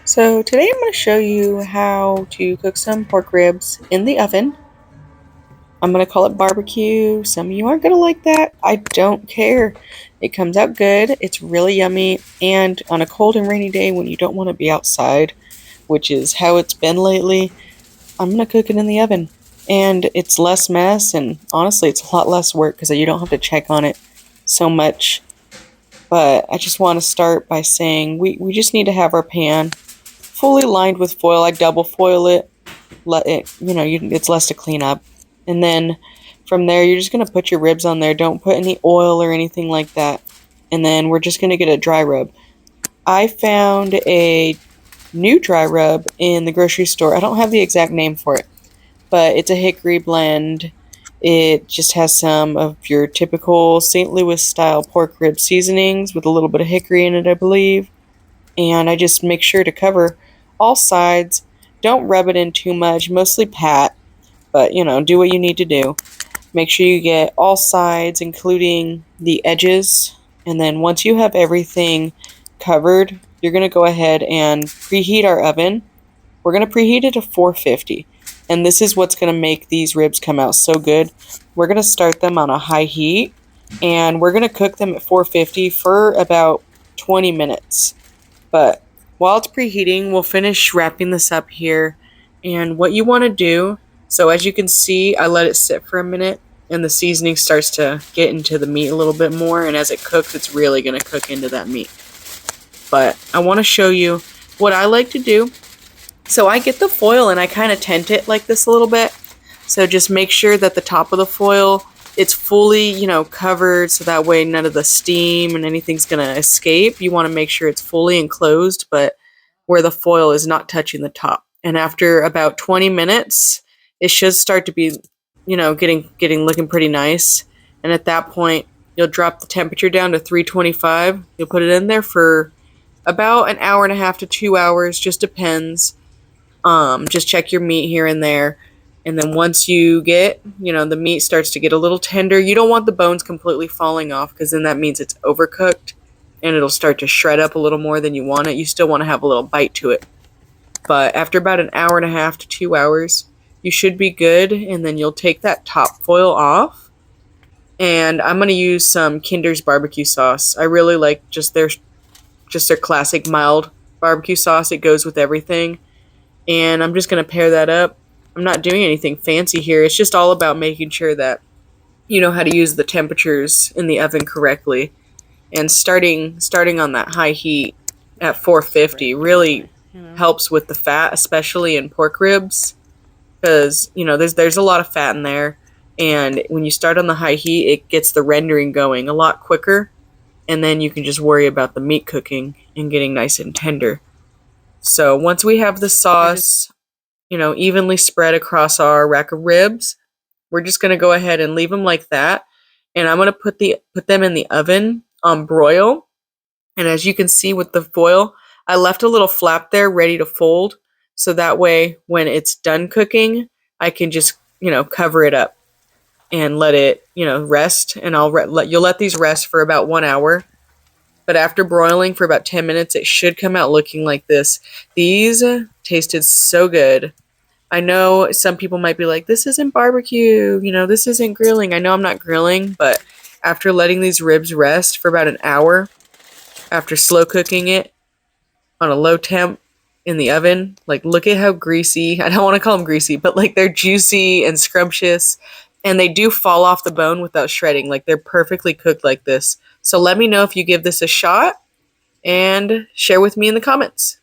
So today I'm going to show you how to cook some pork ribs in the oven. I'm going to call it barbecue. Some of you aren't going to like that. I don't care. It comes out good. It's really yummy. And on a cold and rainy day when you don't want to be outside, which is how it's been lately, I'm going to cook it in the oven. And it's less mess, and honestly it's a lot less work because you don't have to check on it so much. But I just want to start by saying we just need to have our pan fully lined with foil. I double foil it. Let it, it's less to clean up. And then from there, you're just going to put your ribs on there. Don't put any oil or anything like that. And then we're just going to get a dry rub. I found a new dry rub in the grocery store. I don't have the exact name for it, but it's a hickory blend. It just has some of your typical St. Louis style pork rib seasonings with a little bit of hickory in it, I believe. And I just make sure to cover all sides. Don't rub it in too much, mostly pat, but do what you need to do. Make sure you get all sides, including the edges. And then once you have everything covered, you're going to go ahead and preheat our oven. We're going to preheat it to 450. And this is what's going to make these ribs come out so good. We're going to start them on a high heat, and we're going to cook them at 450 for about 20 minutes. But while it's preheating, we'll finish wrapping this up here. And what you want to do, so as you can see, I let it sit for a minute, and the seasoning starts to get into the meat a little bit more. And as it cooks, it's really going to cook into that meat. But I want to show you what I like to do. So I get the foil and I kind of tent it like this a little bit. So just make sure that the top of the foil, it's fully, covered, so that way none of the steam and anything's going to escape. You want to make sure it's fully enclosed, but where the foil is not touching the top. And after about 20 minutes, it should start to be, getting looking pretty nice. And at that point, you'll drop the temperature down to 325. You'll put it in there for about an hour and a half to 2 hours, just depends. Just check your meat here and there. And then once you get, the meat starts to get a little tender, you don't want the bones completely falling off, because then that means it's overcooked and it'll start to shred up a little more than you want it. You still want to have a little bite to it. But after about an hour and a half to 2 hours, you should be good. And then you'll take that top foil off. And I'm going to use some Kinder's barbecue sauce. I really like just their classic mild barbecue sauce. It goes with everything. And I'm just going to pair that up. I'm not doing anything fancy here. It's just all about making sure that you know how to use the temperatures in the oven correctly. And starting on that high heat at 450 really helps with the fat, especially in pork ribs, because there's a lot of fat in there. And when you start on the high heat, it gets the rendering going a lot quicker. And then you can just worry about the meat cooking and getting nice and tender. So once we have the sauce, evenly spread across our rack of ribs, we're just going to go ahead and leave them like that. And I'm going to put them in the oven on broil. And as you can see with the foil, I left a little flap there ready to fold. So that way, when it's done cooking, I can just, cover it up and let it, rest. And you'll let these rest for about 1 hour. But after broiling for about 10 minutes, it should come out looking like this. These tasted so good. I know some people might be like, this isn't barbecue, this isn't grilling. I know I'm not grilling, but after letting these ribs rest for about an hour, after slow cooking it on a low temp in the oven, look at how greasy, I don't want to call them greasy, but they're juicy and scrumptious, and they do fall off the bone without shredding. They're perfectly cooked like this. So let me know if you give this a shot, and share with me in the comments.